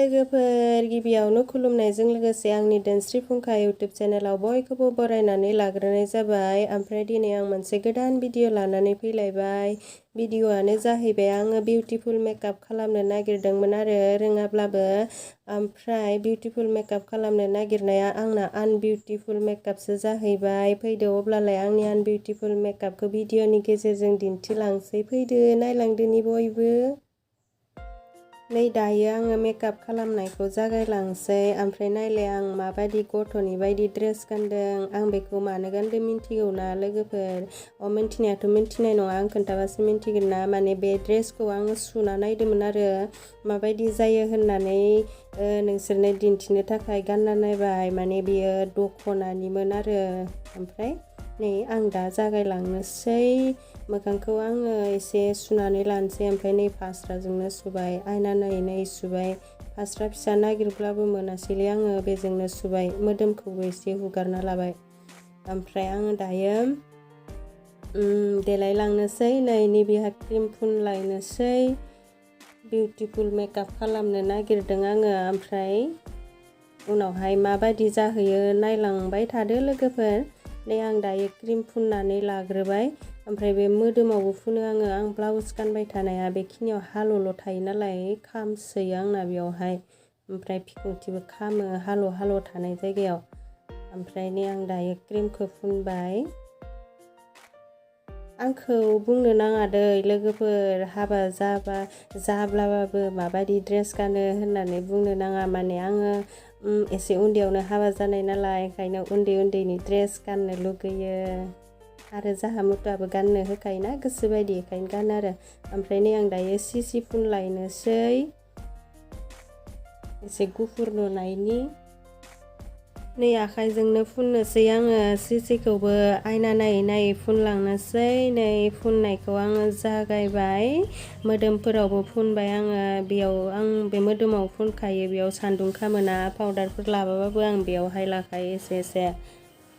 लोगोफोर गिबियावनो खुलुमनायजों लोगोसे आंनि दोनस्रि फुंखा इउटुब चेनेलाव बयखौबो बरायनानै लाग्रोनाय जाबाय। ओमफ्राय दिनै आं मोनसे गोदान भिडिअ लानानै फैलायबाय। भिडिअआनो जाहैबाय आङो बिउटिफुल मेकआप खालामनो नागिरदोंमोन आरो रोङाब्लाबो। ओमफ्राय बिउटिफुल मेकआप खालामनो नागिरनाया आंना आनबिउटिफुल मेकआपसो जाहैबाय। फैदो अब्लालाय आंनि आनबिउटिफुल मेकआपखौ भिडिअनि गेजेरजों दिन्थिलांसै। फैदो नायलांदोनि बयबो। नै दायो आङो मेकआप खालामनायखौ जागायलांसै। ओमफ्राय नायलाय आं माबायदि गथ'नि बायदि ड्रेस गानदों। आं बेखौ मानो गानदों मिन्थिगौना लोगोफोर? मिन्थिनायाथ' मिन्थिनाय नङा, आं खोन्थाबासो मिन्थिगोन ना। माने बे ड्रेसखौ आङो सुना नायदोंमोन आरो माबायदि जायो होननानै नोंसोरनो दिन्थिनो थाखाय गानना नायबाय। माने बेयो दख'नानिमोन आरो। ओमफ्राय नै आं दा जागायलांनोसै। मोखांखौ आङो एसे सुनानै लानोसै। ओमफ्राय नै फास्राजोंनो सुबाय, आयना नायै नायै सुबाय। फास्रा फिसा नागिरब्लाबो मोनासैलै आङो, बेजोंनो सुबाय। मोदोमखौबो एसे हुगारना लाबाय। ओमफ्राय आङो दायो देलायलांनोसै। नै निभिया क्रिम फुनलायनोसै। बिउटिफुल मेकआप खालामनो नागिरदों आङो। ओमफ्राय उनावहाय माबायदि जाहैयो नायलांबाय थादो लोगोफोर। नै आं दायो क्रिम फुननानै लाग्रोबाय। ओमफ्राय बे मोदोमावबो फुनो आङो। आं ब्लाउस गानबाय थानाया बेखिनियाव हाल'ल' थायो नालाय, खामसोयो आंना बेयावहाय। ओमफ्राय बिखुंथिबो खामो हाल' थानाय जायगायाव। ओमफ्राय नै आं दायो क्रिमखौ फुनबाय। आंखौ बुंनो नाङा दै लोगोफोर, हाबा जाब्लाबाबो माबायदि ड्रेस गानो होननानै बुंनो नाङा। माने आङो एसे उन्दैयावनो हाबा जानाय नालाय, ओंखायनो उन्दैनि ड्रेस गाननो लुगैयो। आरो जाहा मुथुआबो गाननो होखायोना गोसो बायदि, ओंखायनो गानो आरो। ओमफ्राय नै आं दायो सिसि फुनलायनोसै, एसे गुफुर नुनायनि। नै आखाइजोंनो फुननोसै आङो सिसिखौबो आयना नायै नायै फुनलांनोसै। नै फुननायखौ आङो जागायबाय। मोदोमफोरावबो फुनबाय आङो। बेयाव आं बे मोदोमाव फुनखायो, बेयाव सान्दुं खामोना। पाउदारफोर लाबाबाबो आं बेयावहाय लाखायो एसे एसे,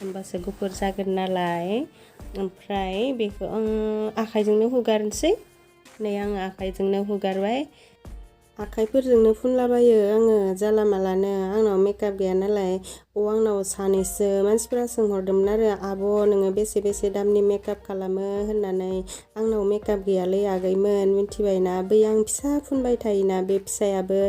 होमबासो गुफुर जागोन नालाय। ओमफ्राय बेखौ आं आखाइजोंनो हुगारनोसै। नै आङो आखाइजोंनो हुगारबाय। आखाइफोरजोंनो फुनलाबायो आङो जाला मालानो। आंनाव मेकआप गैया नालाय। आंनाव सानैसो मानसिफोरा सोंहरदोंमोन आरो, आब' नोङो बेसे दामनि मेकआप खालामो होननानै। आंनाव मेकआप गैयालै आगैमोन, मिथिबायना। बै आं फिसा फुनबाय थायोना, बे फिसायाबो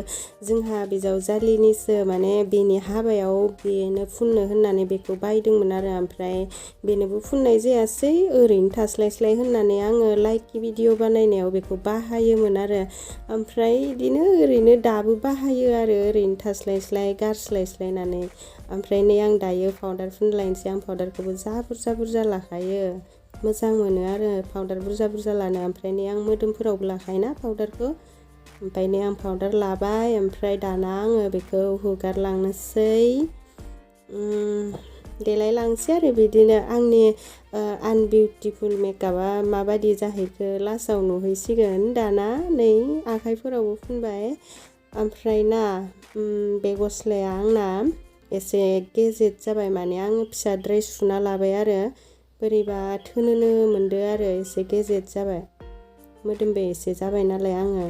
जोंहा बिजावजालिनिसो। माने बेनि हाबायाव बेनो फुननो होननानै बेखौ बायदोंमोन आरो। ओमफ्राय बेनोबो फुननाय जायासै, ओरैनो थास्लायस्लाय होननानै आङो लाइकि भिडिअ बानायनायाव बेखौ बाहायोमोन आरो। ओमफ्राय बिदिनो ओरैनो दाबो बाहायो आरो, ओरैनो थास्लायस्लाय गारस्लायस्लायनानै। ओमफ्राय नै आं दायो पाउदार फुनलायनोसै। आं पाउदारखौबो जा बुरजा लाखायो, मोजां मोनो आरो पाउदार बुरजा लानो। ओमफ्राय नै आं मोदोमफोरावबो लाखायोना पाउदारखौ। ओमफ्राय नै आं पाउदार लाबाय। ओमफ्राय दाना आङो बेखौ हुगारलांनोसै। देलायलांसै आरो बिदिनो। आंनि आनबिउटिफुल मेकआपआ माबायदि जाहैखो लास्टाव नुहैसिगोन। दाना नै आखाइफोरावबो फुनबाय। ओमफ्राय ना बे गस्लाया आंना एसे गेजेद जाबाय। माने आङो फिसाद्राय सुना लाबाय आरो बोरैबा थोनोनो मोनदो आरो, एसे गेजेद जाबाय। मोदोमबो एसे जाबाय नालाय आङो।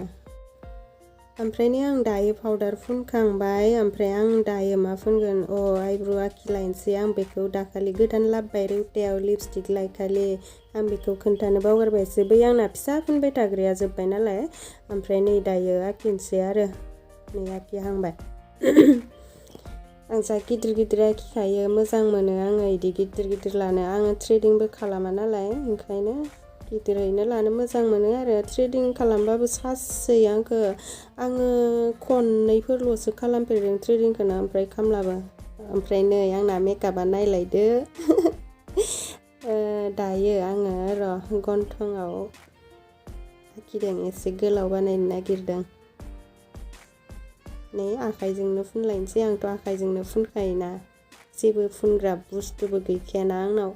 ओमफ्राय नै आं दायो पाउदार फुनखांबाय। ओमफ्राय आं दायो मा फुनगोन, आइब्र' आखिलायनोसै। आं बेखौ दाखालि गोदान लाबोबाय रौतायाव लिपस्टिक लायखालि। आं बेखौ खोन्थानो बावगारबायसो। बै आंना फिसा फुनबाय थाग्राया जोब्बाय नालाय। ओमफ्राय नै दायो आखिनोसै आरो। नै आखिहांबाय। आं जा गिदिर आखिखायो, मोजां मोनो आङो इदि गिदिर लानो। आङो थ्रेडिंबो खालामा नालाय, ओंखायनो गिदिरैनो लानो मोजां मोनो आरो। थ्रेडिं खालामबाबो सासोयो आंखो। आङो खननैफोरल'सो खालामफेरदों थ्रेडिंखौनो, ओमफ्राय खामलाबो। ओमफ्राय नै आंना मेकआपआ नायलायदो। दायो आङो गन्थंआव आखिदों, एसे गोलाव बानायनो नागिरदों। नै आखाइजोंनो फुनलायनोसै। आंथ' आखाइजोंनो फुनखायोना, जेबो फुनग्रा बुस्थुबो गैखायाना आंनाव।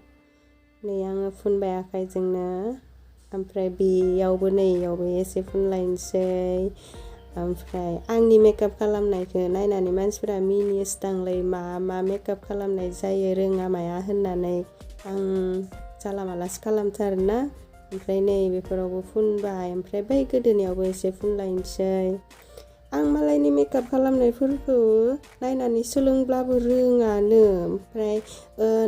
नै आङो फुनबाय आखाइजोंनो। ओमफ्राय बेयावबो नै इयावबो एसे फुनलायनोसै। ओमफ्राय आंनि मेकआप खालामनायखौ नायनानै मानसिफोरा मिनियोसोदांलै, मा मेकआप खालामनाय जायो रोङा माया होननानै। आं जाला मालासो खालामथारोना। ओमफ्राय नै बेफोरावबो फुनबाय। ओमफ्राय बै गोदोनायावबो एसे फुनलायनोसै। आं मालायनि मेकआप खालामनायफोरखौ नायनानै सोलोंब्लाबो रोङानो ओमफ्राय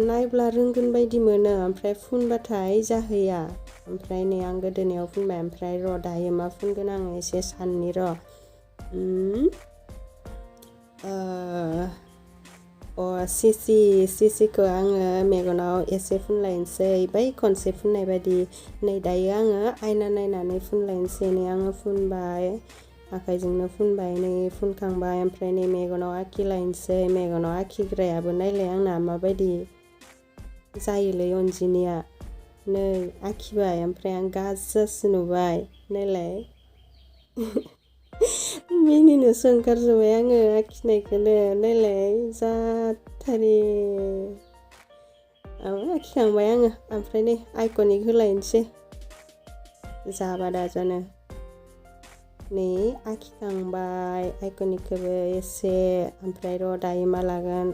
नायब्ला रोंगोन बायदि मोनो ओमफ्राय फुनबाथाय जाहैया ओमफ्राय नै आं गोदोनायाव फुनबाय ओमफ्राय र' दायो मा फुनगोन आङो एसे साननि र' सिसिखौ आङो मेगनाव एसे फुनलायनोसै बै खनसे फुननाय बायदि नै दायो आङो आयना नायनानै फुनलायनोसै नै आङो फुनबाय आखाइजोंनो फुनबाय नै फुनखांबाय ओमफ्राय नै मेगनाव आखिलायनोसै मेगनाव आखिग्रायाबो नायलाय आंना माबायदि जायोलै अनजिनिया नै आखिबाय ओमफ्राय आं गाज्जासो नुबाय नायलाय मिनिनोसो ओंखारजोब्बाय आङो आखिनायखौनो नायलाय जाथारि आखिखांबाय आङो ओमफ्राय नै आइकनिक होलायनोसै जाबा दाजानो नै आखिखांबाय आइकनिकखौबो एसे ओमफ्राय र' दायो मा लागोन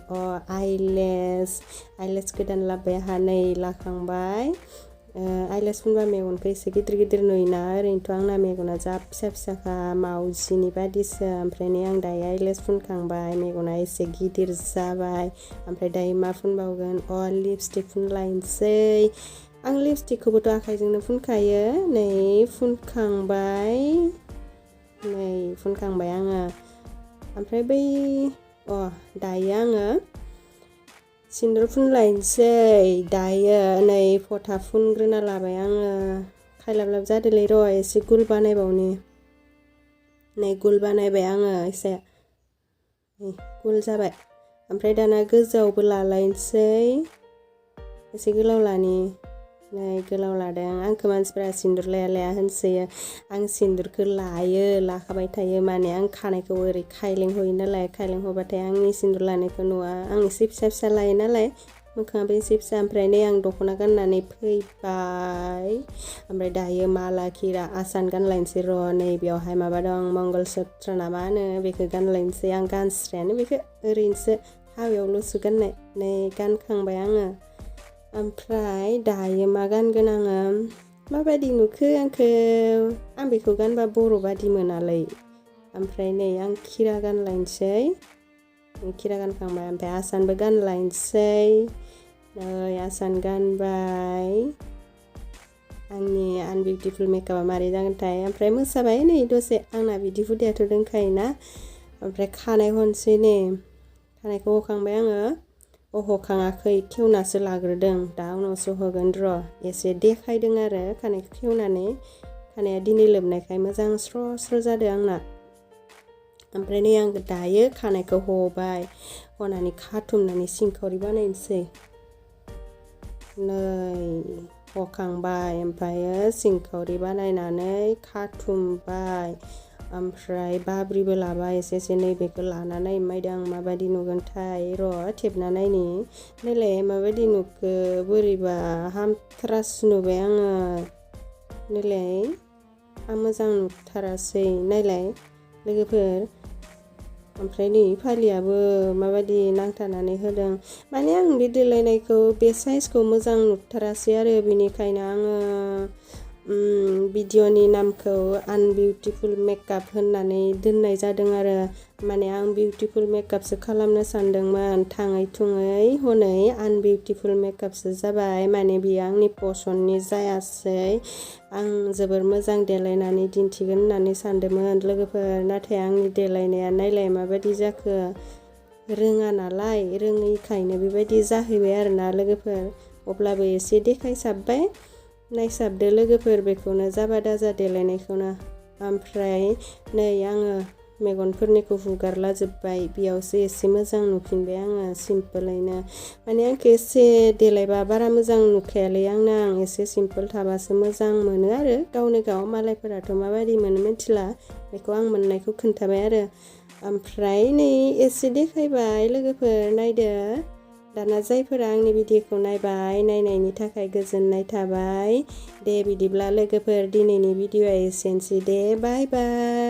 आइलेस गोदान लाबोबाय आंहा नै लाखांबाय आइलेस फुनबा मेगनखौ एसे गिदिर गिदिर नुयोना ओरैनोथ' आंना मेगना जा फिसा फिसाखा मावजिनि बादिसो ओमफ्राय नै आं दायो आइलेस फुनखांबाय मेगना एसे गिदिर जाबाय ओमफ्राय दायो मा फुनबावगोन लिपस्टिक फुनलायनोसै आं लिपस्टिकखौबोथ' आखाइजोंनो फुनखायो नै फुनखांबाय आङो ओमफ्राय बै दायो आङो सिन्दुर फुनलायनोसै दायो नै फथा फुनग्रोना लाबाय आङो खायलाबलाब जादोंलै र' एसे गुल बानायबावनि नै गुल बानायबाय आङो एसे गुल जाबाय ओमफ्राय दाना गोजावबो लालायनोसै एसे गोलाव लानि नै गोलाव लादों आंखौ मानसिफ्रा सिन्दुर लाया होनसोयो आं सिन्दुरखौ लाखाबाय थायो माने आं खानायखौ ओरै खायलेंहयो नालाय खायलेंहबाथाय आंनि सिन्दुर लानायखौ नुवा आं एसे फिसा फिसा लायो नालाय मोखाङाबो एसे फिसा ओमफ्राय नै आं दख'ना गाननानै फैबाय ओमफ्राय दायो माला खिरा आसान गानलायनोसै र' नै बेयावहाय माबा दं मंगलसूत्र ना मा होनो बेखौ गानलायनोसै आं गानस्रायानो बेखौ ओरैनोसो हाबायावल'सो गाननाय नै गानखांबाय आङो ओमफ्राय दायो मा गानगोन आङो माबायदि नुखो आं बेखौ गानबा बर' बादि मोनालै ओमफ्राय नै आं खिरा गानलायनोसै खिरा गानखांबाय ओमफ्राय आसानबो गानलायनोसै नै आसान गानबाय आंनि आनबिउटिफुल मेकआपा मारै जागोनथाय ओमफ्राय मोसाबाय नै दसे आंना बिदि हुदायाथ' दंखायोना ओमफ्राय खानाय हनोसै नै खानायखौ हखांबाय आङो हखाङाखै खेवनासो लाग्रोदों दा उनावसो हगोन र' एसे देखायदों आरो खानायखौ खेवनानै खानाया दिनै लोबनायखाय मोजां स्र' जादों आंना ओमफ्राय नै आं दायो खानायखौ हबाय हनानै खाथुमनानै सिंखावरि बानायनोसै नै हखांबाय ओमफ्रायो सिंखावरि बानायनानै खाथुमबाय ओमफ्राय बाब्रिबो लाबाय एसे नैबेखौ लानानै नायदों आं माबायदि नुगोनथाय र' थेबना नायनि नायलाय माबायदि नुखो बोरैबा हामथारासो नुबाय आङो नायलाय आं मोजां नुथारासै नायलाय लोगोफोर ओमफ्राय नै फालियाबो माबायदि नांथानानै होदों माने आं बे देलायनायखौ बे साइजखौ मोजां नुथारासै आरो बेनिखायनो आङो भिडिअनि नामखौ आनबिउटिफुल मेकआप होननानै दोननाय जादों आरो माने आं बिउटिफुल मेकआपसो खालामनो सानदोंमोन थाङै थुङै हनै आनबिउटिफुल मेकआपसो जाबाय माने बियो आंनि पसन्दनि जायासै आं जोबोर मोजां देलायनानै दिन्थिगोन होननानै सानदोंमोन लोगोफोर नाथाय आंनि देलायनाया नायलाय माबायदि जाखो रोङा नालाय रोङैखायनो बेबायदि जाहैबाय आरोना लोगोफोर अब्लाबो एसे देखायसाबबाय नायसाबदो लोगोफोर बेखौनो जाबा दाजा देलायनायखौनो ओमफ्राय नै आङो मेगनफोरनिखौ हुगारला जोब्बाय बेयावसो एसे मोजां नुफिनबाय आङो सिम्पोलैनो माने आंखौ एसे देलायबा बारा मोजां नुखायालै आं एसे सिम्पोल थाबासो मोजां मोनो आरो गावनो गाव मालायफोराथ' माबायदि मोनो मिथिला बेखौ आं मोननायखौ खोन्थाबाय आरो ओमफ्राय नै एसे देखायबाय लोगोफोर नायदो दाना जायफोरा आंनि भिडिअखौ नायबाय नायनायनि थाखाय गोजोननाय थाबाय दे बिदिब्ला लोगोफोर दिनैनि भिडिअआ एसेनोसै दे बाय बाय